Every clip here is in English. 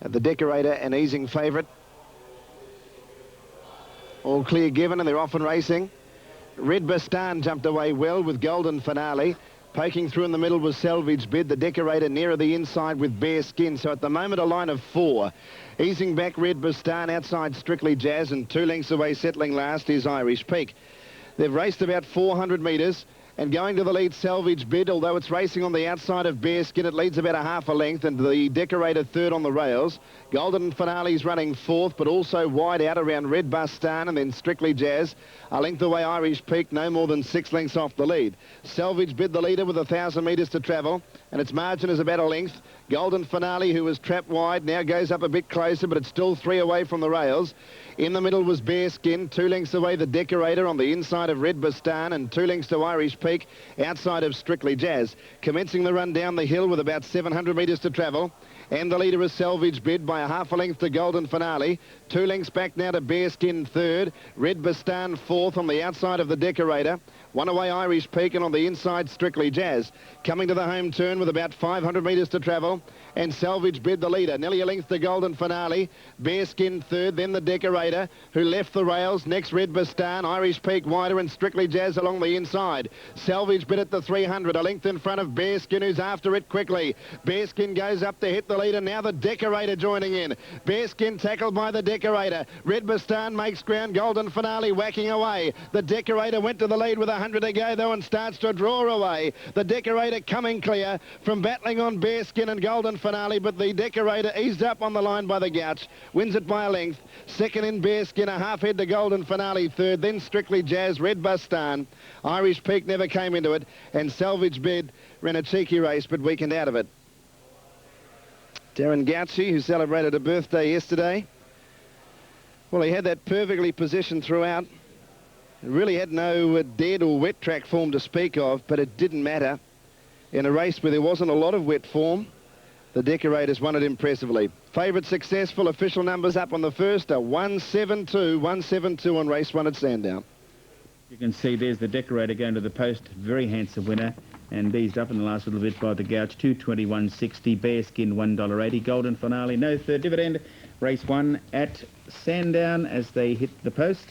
The Decorator, an easing favourite. All clear given, and they're off and racing. Red Bastan jumped away well with Golden Finale. Poking through in the middle was Salvage Bid. The Decorator nearer the inside with Bare Skin. So at the moment, a line of 4. Easing back, Red Bastan. Outside, Strictly Jazz. And 2 lengths away, settling last, is Irish Peak. They've raced about 400 metres. And going to the lead, Salvage Bid, although it's racing on the outside of Bare Skin, it leads about a half a length, and the Decorator third on the rails. Golden Finale's running 4th, but also wide out around Red Bastan, and then Strictly Jazz. A length away, Irish Peak, no more than 6 lengths off the lead. Salvage Bid, the leader, with 1,000 metres to travel, and its margin is about a length. Golden Finale, who was trapped wide, now goes up a bit closer, but it's still 3 away from the rails. In the middle was Bare Skin, 2 lengths away the Decorator on the inside of Red Bastan, and 2 lengths to Irish Peak outside of Strictly Jazz. Commencing the run down the hill with about 700 metres to travel. And the leader is Salvage Bid by a half a length to Golden Finale. 2 lengths back now to Bare Skin third. Red Bastan 4th on the outside of the Decorator. 1 away Irish Peak, and on the inside Strictly Jazz. Coming to the home turn with about 500 metres to travel. And Salvage Bid the leader. Nearly a length to Golden Finale. Bare Skin third, then the Decorator, who left the rails. Next Red Bastan, Irish Peak wider, and Strictly Jazz along the inside. Salvage Bid at the 300, a length in front of Bare Skin, who's after it quickly. Bare Skin goes up to hit the leader. Now the Decorator joining in. Bare Skin tackled by the Decorator. Red Bastan makes ground. Golden Finale whacking away. The Decorator went to the lead with 100 to go, though, and starts to draw away. The Decorator coming clear from battling on Bare Skin and Golden Finale, but the Decorator eased up on the line by the Gouch. Wins it by a length. Second in Bare Skin, a half head to Golden Finale third. Then Strictly Jazz, Red Bastan. Irish Peak never came into it, and Salvage Bid ran a cheeky race but weakened out of it. Darren Gouchy, who celebrated a birthday yesterday, well, he had that perfectly positioned throughout. He really had no dead or wet track form to speak of, but it didn't matter. In a race where there wasn't a lot of wet form, the Decorators won it impressively. Favourite successful, official numbers up on the first, a 172 on race 1 at Sandown. You can see there's the Decorator going to the post, very handsome winner, and eased up in the last little bit by the Gouch, 221.60, Bare Skin $1.80, Golden Finale, no third dividend, race 1 at Sandown as they hit the post.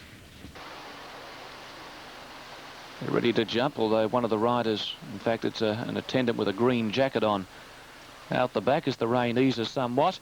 They're ready to jump, although one of the riders, in fact it's an attendant with a green jacket on, out the back as the rain eases somewhat.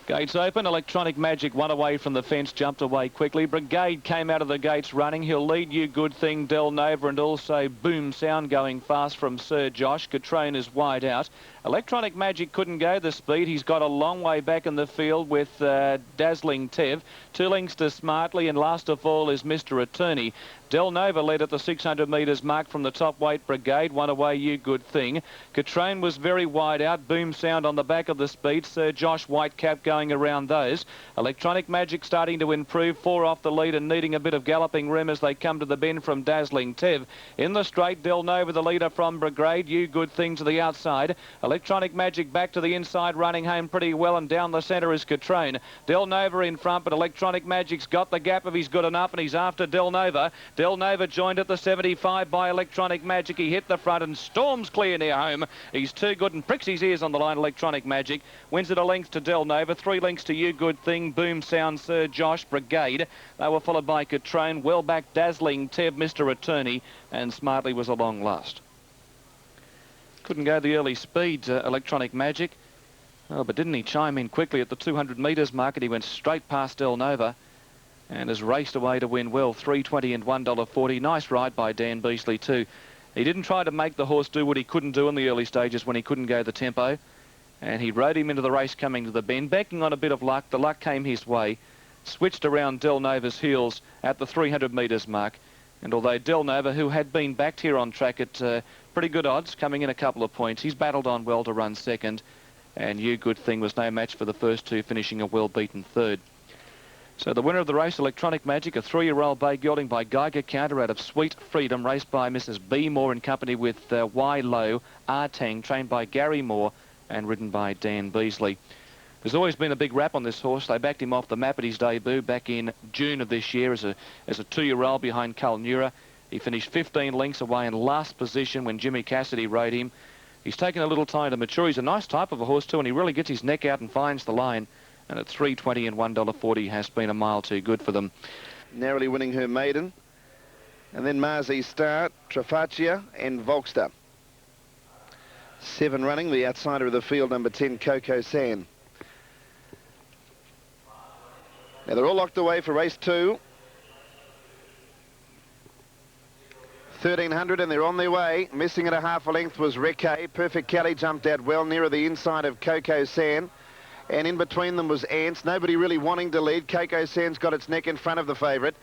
Gates open, Electronic Magic 1 away from the fence, jumped away quickly. Brigade came out of the gates running. He'll lead You Good Thing, Del Nova, and also Boom Sound going fast from Sir Josh. Catrone is wide out. Electronic Magic couldn't go the speed. He's got a long way back in the field with Dazzling Tev. 2 lengths to Smartly, and last of all is Mr. Attorney. Del Nova led at the 600 metres mark from the top weight Brigade. 1 away You Good Thing. Catrone was very wide out. Boom Sound on the back of the speed. Sir Josh Whitecap going around those. Electronic Magic starting to improve. 4 off the lead and needing a bit of galloping room as they come to the bend from Dazzling Tev. In the straight, Del Nova the leader from Brigade. You Good Thing to the outside. Electronic Magic back to the inside, running home pretty well, and down the centre is Catrone. Del Nova in front, but Electronic Magic's got the gap if he's good enough, and he's after Del Nova. Del Nova joined at the 75 by Electronic Magic. He hit the front and storms clear near home. He's too good and pricks his ears on the line. Electronic Magic wins it a length to Del Nova. 3 lengths to You Good Thing, Boom Sound, Sir Josh, Brigade. They were followed by Catrone, well back Dazzling Tev, Mr. Attorney, and Smartly was a long last. Couldn't go the early speed, Electronic Magic. Oh, but didn't he chime in quickly at the 200 metres mark, and he went straight past Del Nova and has raced away to win well. 3.20 and $1.40. Nice ride by Dan Beasley too. He didn't try to make the horse do what he couldn't do in the early stages when he couldn't go the tempo, and he rode him into the race coming to the bend, backing on a bit of luck. The luck came his way, switched around Del Nova's heels at the 300 metres mark, and although Del Nova, who had been backed here on track at pretty good odds, coming in a couple of points, he's battled on well to run second, and You Good Thing was no match for the first two, finishing a well-beaten third. So the winner of the race, Electronic Magic, a 3-year-old bay gelding by Geiger Counter out of Sweet Freedom, raced by Mrs. B. Moore in company with Y. Low, R-Tang, trained by Gary Moore and ridden by Dan Beasley. There's always been a big rap on this horse. They backed him off the map at his debut back in June of this year as a 2-year-old behind Culnura. He finished 15 lengths away in last position when Jimmy Cassidy rode him. He's taken a little time to mature. He's a nice type of a horse too, and he really gets his neck out and finds the line. and at 3.20 and $1.40 has been a mile too good for them. Narrowly winning her maiden. And then Marzi Star, Trafacia and Volkster. 7 running, the outsider of the field, number 10, Coco San. Now they're all locked away for race 2. 1,300 and they're on their way. Missing at a half a length was Riquet. Perfect Kelly jumped out well nearer the inside of Coco San. And in between them was Ants. Nobody really wanting to lead. Coco San's got its neck in front of the favourite.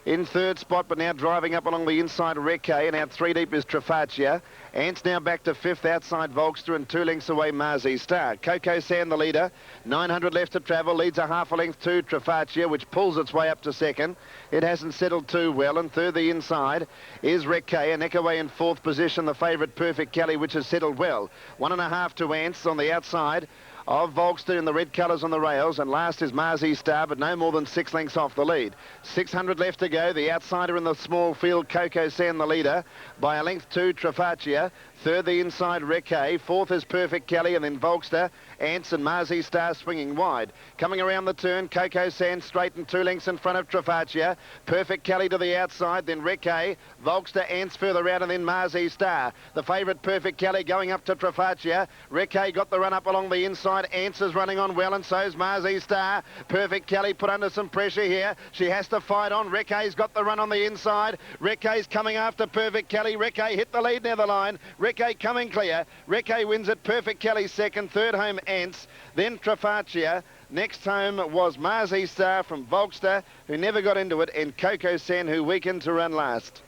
In third spot, but now driving up along the inside, Riquet, and out 3 deep is Trafacia. Ants now back to 5th, outside Volkster, and 2 lengths away, Marzi Star. Coco San, the leader. 900 left to travel, leads a half a length to Trafacia, which pulls its way up to 2nd. It hasn't settled too well, and third, the inside, is Riquet, a neck away in 4th position, the favourite Perfect Kelly, which has settled well. 1.5 to Ants on the outside of Volkster in the red colours on the rails, and last is Marzi Star, but no more than 6 lengths off the lead. 600 left to go. The outsider in the small field, Coco San, the leader, by a length to Trafacia. Third, the inside, Riquet. 4th is Perfect Kelly, and then Volkster, Ants and Marzi Star swinging wide. Coming around the turn, Coco San straight and 2 lengths in front of Trafacia. Perfect Kelly to the outside, then Riquet. Volkster, Ants further out, and then Marzi Star. The favourite Perfect Kelly going up to Trafacia. Riquet got the run up along the inside. Ants is running on well, and so's Marzi Star. Perfect Kelly put under some pressure here. She has to fight on. Riquet's got the run on the inside. Riquet's coming after Perfect Kelly. Riquet hit the lead near the line. Riquet coming clear. Riquet wins it. Perfect Kelly 2nd. Third home Ants. Then Trafacia. Next home was Marzi Star from Volkster, who never got into it, and Coco San, who weakened to run last.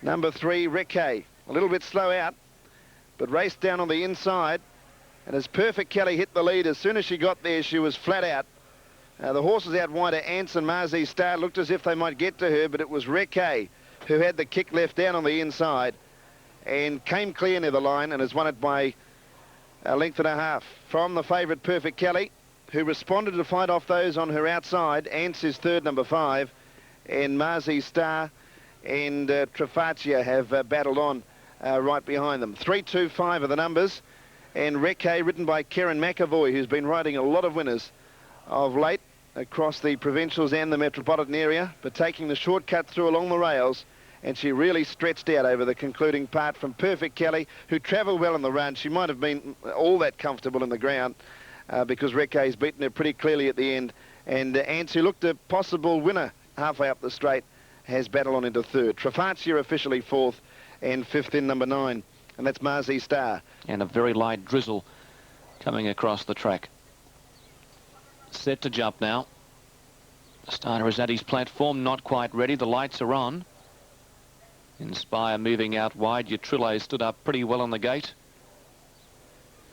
Number 3, Riquet. A little bit slow out, but raced down on the inside. And as Perfect Kelly hit the lead, as soon as she got there, she was flat out. The horses out wider, Ants and Marzi Star, looked as if they might get to her, but it was Riquet who had the kick left down on the inside and came clear near the line and has won it by a length and a half from the favourite Perfect Kelly, who responded to fight off those on her outside. Ants is third, number 5, and Marzi Star and Trafacia have battled on right behind them. 3, 2, 5 are the numbers. And Riquet, ridden by Karen McAvoy, who's been riding a lot of winners of late across the provincials and the metropolitan area, but taking the shortcut through along the rails, and she really stretched out over the concluding part from Perfect Kelly, who travelled well in the run. She might have been all that comfortable in the ground because Riquet's beaten her pretty clearly at the end. And Ants, who looked a possible winner halfway up the straight, has battled on into third. Trafacia officially 4th, and 5th in number 9. And that's Marzi Star. And a very light drizzle coming across the track. Set to jump now. The starter is at his platform, not quite ready. The lights are on. Inspire moving out wide. Utrillo stood up pretty well on the gate.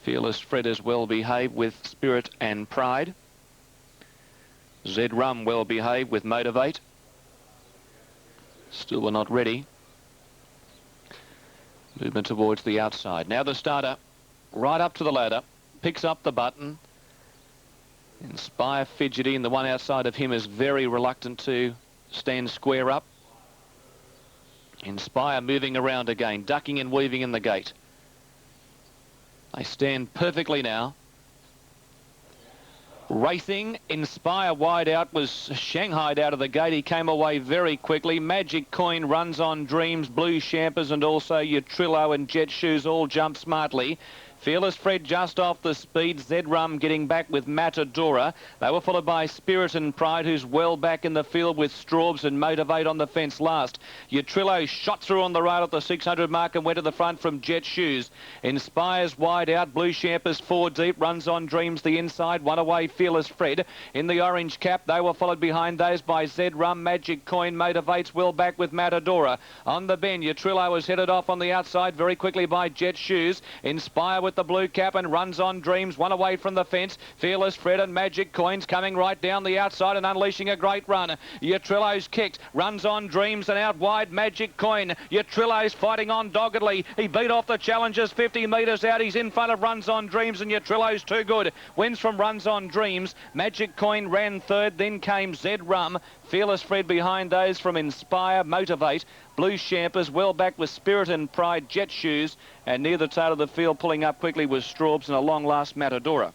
Fearless Fred is well behaved with Spirit and Pride. Zed Rum well behaved with Motivate. Still we're not ready. Movement towards the outside. Now the starter right up to the ladder, picks up the button. Inspire fidgety, and the one outside of him is very reluctant to stand square up. Inspire moving around again, ducking and weaving in the gate. They stand perfectly now. Racing, Inspire wide out, was shanghaied out of the gate. He came away very quickly. Magic Coin, Runs on Dreams, Blue Champers, and also Utrillo and Jet Shoes all jump smartly. Fearless Fred just off the speed. Zed Rum getting back with Matadora. They were followed by Spirit and Pride, who's well back in the field with Straubs and Motivate on the fence last. Utrillo shot through on the rail at the 600 mark and went to the front from Jet Shoes. Inspires wide out. Blue Champers 4 deep. Runs on Dreams the inside. One away, Fearless Fred. In the orange cap, they were followed behind those by Zed Rum, Magic Coin, Motivates well back with Matadora. On the bend, Utrillo was headed off on the outside very quickly by Jet Shoes. Inspire with the blue cap and Runs on Dreams, one away from the fence. Fearless Fred and Magic Coins coming right down the outside and unleashing a great run. Utrillo's kicked. Runs on Dreams and out wide, Magic Coin. Utrillo's fighting on doggedly. He beat off the challengers 50 metres out. He's in front of Runs on Dreams, and Utrillo's too good. Wins from Runs on Dreams. Magic Coin ran third, then came Zed Rum. Fearless Fred behind those from Inspire, Motivate, Blue Champers, well back with Spirit and Pride, Jet Shoes, and near the tail of the field pulling up quickly was Straubs and a long last Matadora.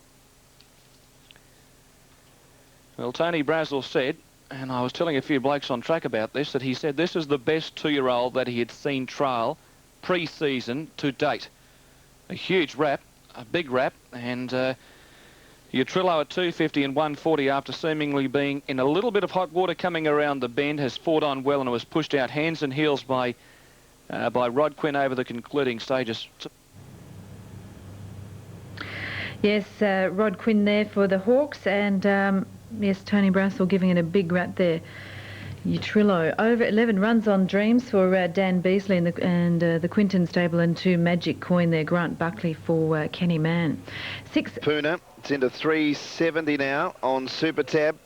Well, Tony Brazel said, and I was telling a few blokes on track about this, that he said this is the best 2-year-old that he had seen trial pre-season to date. A huge wrap, a big wrap, and Utrillo at 250 and 140 after seemingly being in a little bit of hot water coming around the bend, has fought on well and was pushed out hands and heels by Rod Quinn over the concluding stages. Yes, Rod Quinn there for the Hawks, and yes, Tony Brazel giving it a big rat there. Utrillo over 11 runs on Dreams for Dan Beasley and the Quinton stable, and 2 Magic Coin there, Grant Buckley for Kenny Mann. 6. Puna, it's into 370 now on Super Tab,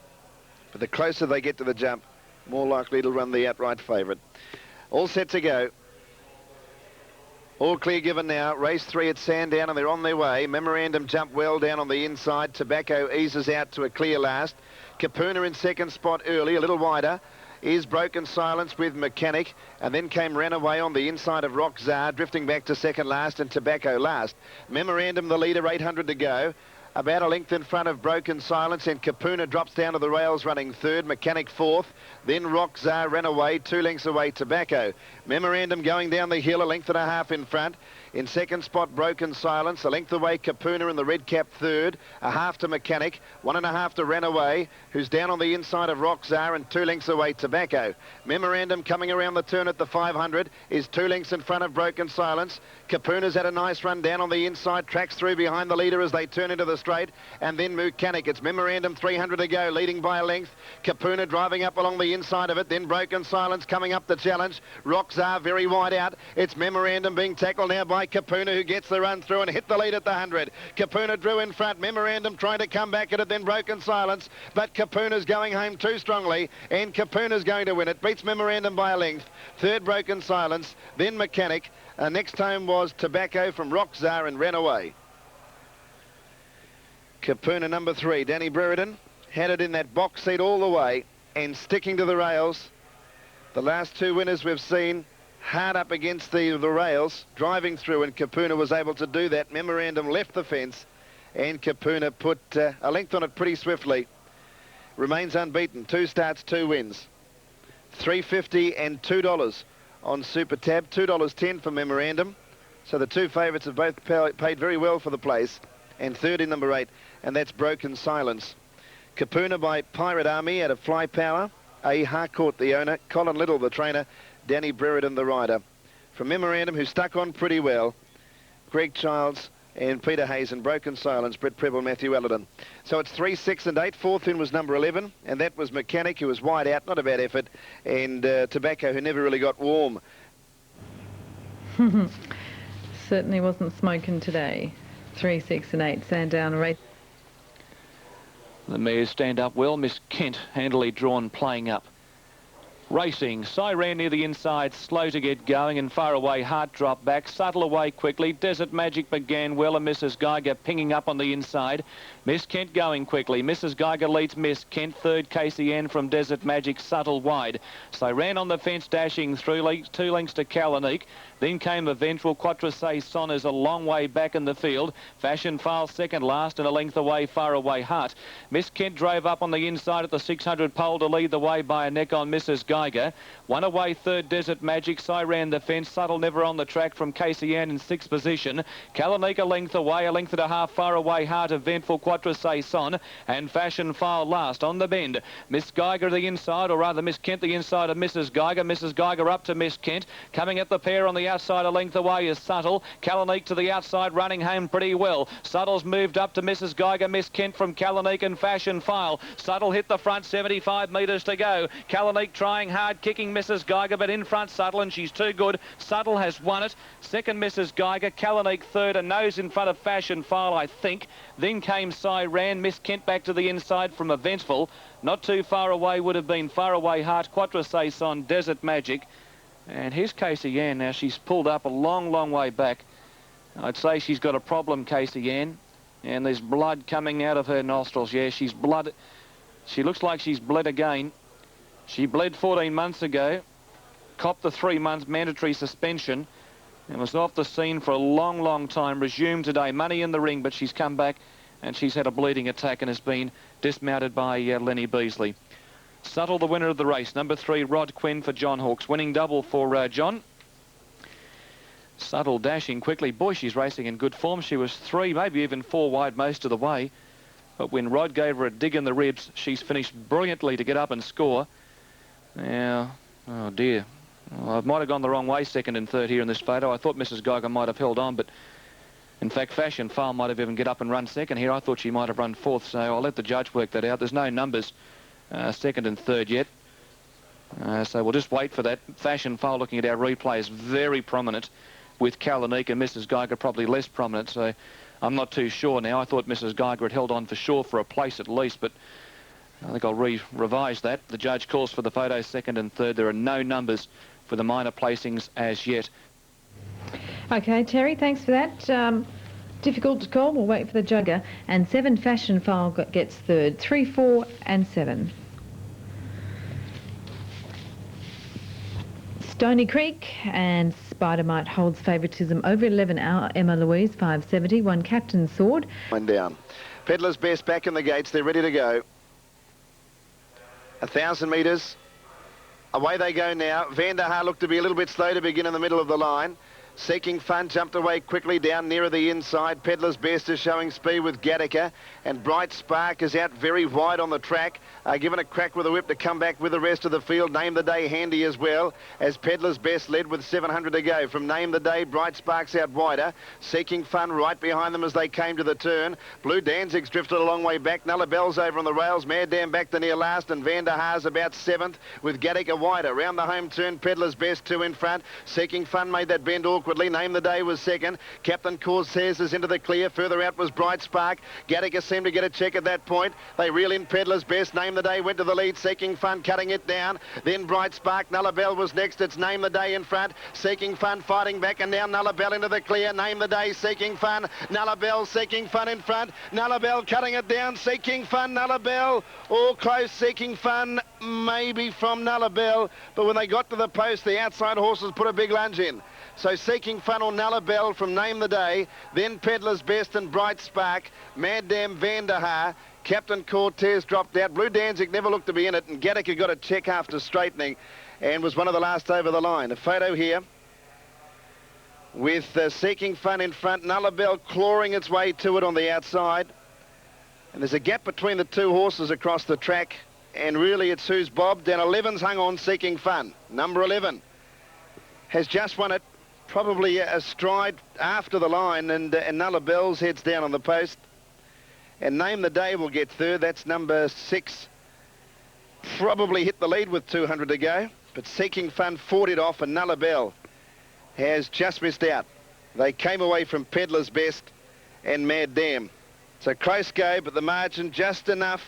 but the closer they get to the jump, more likely to run the outright favourite. All set to go. All clear given now. Race 3 at Sandown, and they're on their way. Memorandum jump well down on the inside. Tobacco eases out to a clear last. Capuna in second spot early, a little wider. Is Broken Silence with Mechanic, and then came Runaway on the inside of Rock Czar, drifting back to second last, and Tobacco last. Memorandum the leader, 800 to go. About a length in front of Broken Silence, and Capuna drops down to the rails running third, Mechanic fourth, then Rock Czar ran away, 2 lengths away Tobacco. Memorandum going down the hill, a length and a half in front. In second spot, Broken Silence, a length away Capuna in the red cap third, a half to Mechanic, 1.5 to Runaway, who's down on the inside of Rock Czar, and 2 lengths away Tobacco. Memorandum coming around the turn at the 500 is 2 lengths in front of Broken Silence. Capuna's had a nice run down on the inside, tracks through behind the leader as they turn into the straight, and then Mechanic. It's Memorandum 300 to go, leading by a length. Capuna driving up along the inside of it, then Broken Silence coming up the challenge. Rock Czar very wide out. It's Memorandum being tackled now by Capuna, who gets the run through and hit the lead at the 100. Capuna drew in front. Memorandum trying to come back at it, then Broken Silence, but Capuna's going home too strongly, and Capuna's going to win it. Beats Memorandum by a length. Third, Broken Silence, then Mechanic. Next home was Tobacco from Rock Czar and ran away. Capuna number 3, Danny Brereton, had it in that box seat all the way and sticking to the rails. The last 2 winners we've seen hard up against the rails, driving through, and Capuna was able to do that. Memorandum left the fence, and Capuna put a length on it pretty swiftly. Remains unbeaten, 2 starts, 2 wins. $3.50 and $2 on Super Tab, $2.10 for Memorandum. So the 2 favourites have both paid very well for the place. And third in number 8, and that's Broken Silence. Capuna by Pirate Army out of Fly Power. A. Harcourt, the owner. Colin Little, the trainer. Danny Brereton, the rider. From Memorandum, who stuck on pretty well, Greg Childs and Peter Hayes, and Broken Silence, Brett Preble, Matthew Ellerton. So it's 3, 6 and 8. Fourth in was number 11, and that was Mechanic, who was wide out, not a bad effort, and Tobacco, who never really got warm. Certainly wasn't smoking today. 3, 6 and 8, Sandown Race. The mares stand up well. Miss Kent, handily drawn, playing up. Racing, Siren near the inside, slow to get going, and far away, Heart drop back, Subtle away quickly. Desert Magic began well, and Mrs. Geiger pinging up on the inside. Miss Kent going quickly. Mrs. Geiger leads Miss Kent. Third, KCN from Desert Magic, Subtle wide. Siren on the fence, dashing through, 2 lengths to Calanique. Then came Eventual. Quatresae Son is a long way back in the field. Fashion File second last, and a length away, far away, Heart. Miss Kent drove up on the inside at the 600 pole to lead the way by a neck on Mrs. Geiger. 1 away, third, Desert Magic. Siren the fence. Subtle never on the track from KCN in 6th position. Calanique a length away, a length and a half far away, Heart. Eventful, Quatresae Son, and Fashion File last on the bend. Miss Geiger the inside, or rather Miss Kent the inside of Mrs. Geiger. Mrs. Geiger up to Miss Kent. Coming at the pair on the outside, a length away is Subtle. Calanique to the outside, running home pretty well. Subtle's moved up to Mrs. Geiger. Miss Kent from Calanique and Fashion File. Subtle hit the front, 75 metres to go. Calanique trying hard, kicking Mrs. Geiger, but in front Subtle, and she's too good. Subtle has won it. Second, Mrs. Geiger. Calanique third, a nose in front of Fashion File, I think. Then came Siren. Miss Kent back to the inside from Eventful. Not too far away would have been Far Away Heart, Quatresae Son, Desert Magic. And here's Casey Ann now. She's pulled up a long, long way back. I'd say she's got a problem, Casey Ann. And there's blood coming out of her nostrils. Yeah, she's blood. She looks like she's bled again. She bled 14 months ago, copped the 3 months mandatory suspension, and was off the scene for a long, long time. Resumed today. Money in the ring, but she's come back and she's had a bleeding attack and has been dismounted by Lenny Beasley. Subtle, the winner of the race. Number 3, Rod Quinn for John Hawkes. Winning double for John. Subtle dashing quickly. Boy, she's racing in good form. She was 3, maybe even 4 wide most of the way. But when Rod gave her a dig in the ribs, she's finished brilliantly to get up and score. Now, oh dear. Well, I might have gone the wrong way, second and third here in this photo. I thought Mrs. Geiger might have held on, but in fact, Fashion Farm might have even get up and run second here. I thought she might have run fourth, so I'll let the judge work that out. There's no numbers second and third yet. So we'll just wait for that. Fashion Farm, looking at our replays, very prominent, with Kalanique and Mrs. Geiger probably less prominent, so I'm not too sure now. I thought Mrs. Geiger had held on for sure for a place at least, but I think I'll revise that. The judge calls for the photo second and third. There are no numbers for the minor placings as yet. Okay, Terry, thanks for that. Difficult to call. We'll wait for the jugger. And 7, Fashion File gets third. 3, 4 and 7. Stony Creek and Spidermite holds favouritism over 11, Emma Louise, 570. 1, Captain Sword. One down. Peddler's Best back in the gates. They're ready to go. 1,000 metres. Away they go now. Van der Haar looked to be a little bit slow to begin in the middle of the line. Seeking Fun jumped away quickly down nearer the inside. Peddler's Best is showing speed with Gattaca, and Bright Spark is out very wide on the track, given a crack with a whip to come back with the rest of the field. Name the Day handy as well, as Peddler's Best led with 700 to go. From Name the Day, Bright Spark's out wider. Seeking Fun right behind them as they came to the turn. Blue Danzig's drifted a long way back. Nullabell's over on the rails. Mad Dam back to near last, and Van der Haar's about 7th with Gattaca wider. Round the home turn, Peddler's Best 2 in front. Seeking Fun made that bend awkwardly. Name the Day was second. Captain Corsairs is into the clear. Further out was Bright Spark. Gattaca seemed to get a check at that point. They reel in Peddler's Best. Name the Day went to the lead. Seeking Fun cutting it down. Then Bright Spark. Nullabell was next. It's Name the Day in front. Seeking Fun fighting back, and now Nullabell into the clear. Name the Day, Seeking Fun. Nullabell, Seeking Fun in front. Nullabell cutting it down. Seeking Fun, Nullabell. All close. Seeking Fun maybe from Nullabell, but when they got to the post, the outside horses put a big lunge in. So Seeking Fun or Nullabell from Name the Day, then Peddler's Best and Bright Spark, Mad Dam Van der Haar, Captain Cortez dropped out. Blue Danzig never looked to be in it, and Gattaca got a check after straightening and was one of the last over the line. A photo here with Seeking Fun in front, Nullabell clawing its way to it on the outside. And there's a gap between the two horses across the track, and really it's who's Bob. Down 11's hung on Seeking Fun. Number 11 has just won it. Probably a stride after the line, and Nullabell's heads down on the post. And Name the Day will get third. That's number 6. Probably hit the lead with 200 to go, but Seeking Fun fought it off, and Nullabell has just missed out. They came away from Peddler's Best and Mad Dam. It's a close go, but the margin just enough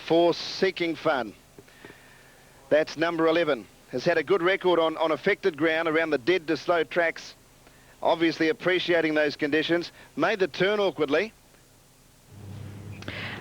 for Seeking Fun. That's number 11. Has had a good record on affected ground around the dead to slow tracks. Obviously appreciating those conditions. Made the turn awkwardly.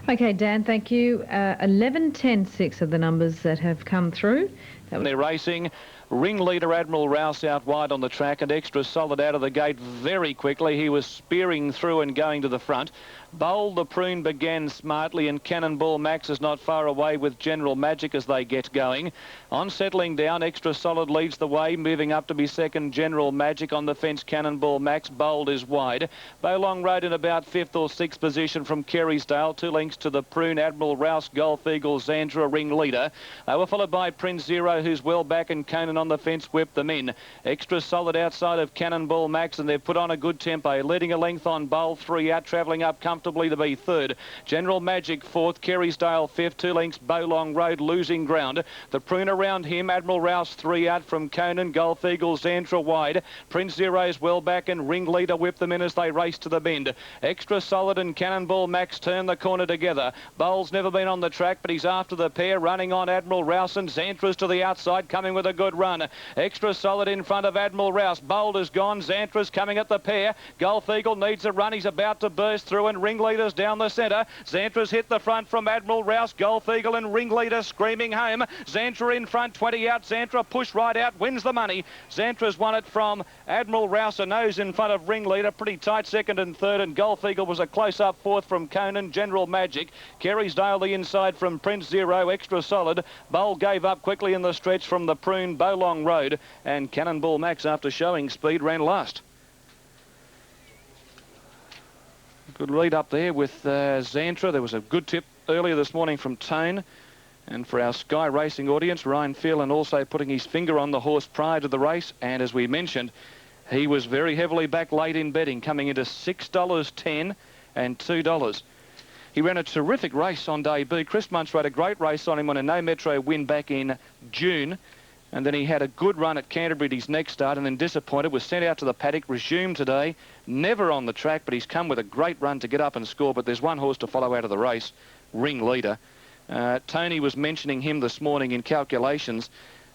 Okay, Dan, thank you. 11, 10, 6 are the numbers that have come through. They're racing. Ringleader Admiral Rouse out wide on the track, and Extra Solid out of the gate very quickly. He was spearing through and going to the front. Bold the Prune began smartly, and Cannonball Max is not far away with General Magic as they get going. On settling down, Extra Solid leads the way, moving up to be second. General Magic on the fence, Cannonball Max. Bold is wide. Bowlong Road in about 5th or 6th position from Kerrysdale. 2 lengths to the Prune, Admiral Rouse, Golf Eagle, Zandra, Ringleader. They were followed by Prince Zero, who's well back, and Conan on the fence whipped them in. Extra Solid outside of Cannonball Max, and they've put on a good tempo, leading a length on Bowl. 3 out, travelling up comfortably to be third. General Magic 4th, Kerrysdale 5th, 2 lengths, Bowlong Road losing ground. The Prune around him, Admiral Rouse 3 out from Conan, Golf Eagle, Zandra wide. Prince Zero's well back, and Ringleader whipped them in as they race to the bend. Extra Solid and Cannonball Max turn the corner together. Bowl's never been on the track, but he's after the pair, running on Admiral Rouse, and Zandra's to the outside, coming with a good run. run. Extra Solid in front of Admiral Rouse. Boulder's gone. Xantra's coming at the pair. Gulf Eagle needs a run. He's about to burst through, and Ringleader's down the centre. Xantra's hit the front from Admiral Rouse. Gulf Eagle and Ringleader screaming home. Xantra in front, 20 out. Xantra push right out, wins the money. Xantra's won it from Admiral Rouse, a nose in front of Ringleader. Pretty tight second and third, and Gulf Eagle was a close-up fourth from Conan. General Magic. Kerrysdale the inside from Prince Zero. Extra Solid. Bowl gave up quickly in the stretch from the Prune Bowlong Road, and Cannonball Max, after showing speed, ran last. Good lead up there with Xantra. There was a good tip earlier this morning from Tone. And for our Sky Racing audience, Ryan Phelan also putting his finger on the horse prior to the race. And as we mentioned, he was very heavily back late in betting, coming into $6.10 and $2. He ran a terrific race on debut. Chris Munch rode a great race on him on a No Metro win back in June. And then he had a good run at Canterbury at his next start, and then disappointed, was sent out to the paddock, resumed today, never on the track, but he's come with a great run to get up and score. But there's one horse to follow out of the race, Ringleader. Tony was mentioning him this morning in calculations.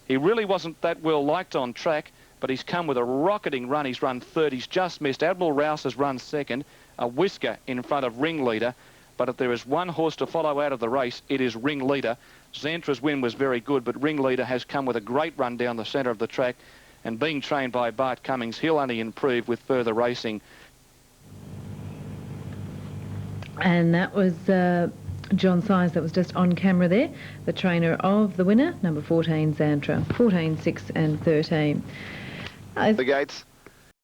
He really wasn't that well liked on track, but he's come with a rocketing run. He's run third. He's just missed. Admiral Rouse has run second, a whisker in front of Ringleader. But if there is one horse to follow out of the race, it is Ringleader. Xantra's win was very good, but Ringleader has come with a great run down the centre of the track, and being trained by Bart Cummings, he'll only improve with further racing. And that was John Size that was just on camera there, the trainer of the winner, number 14, Xantra, 14, 6 and 13. The gates.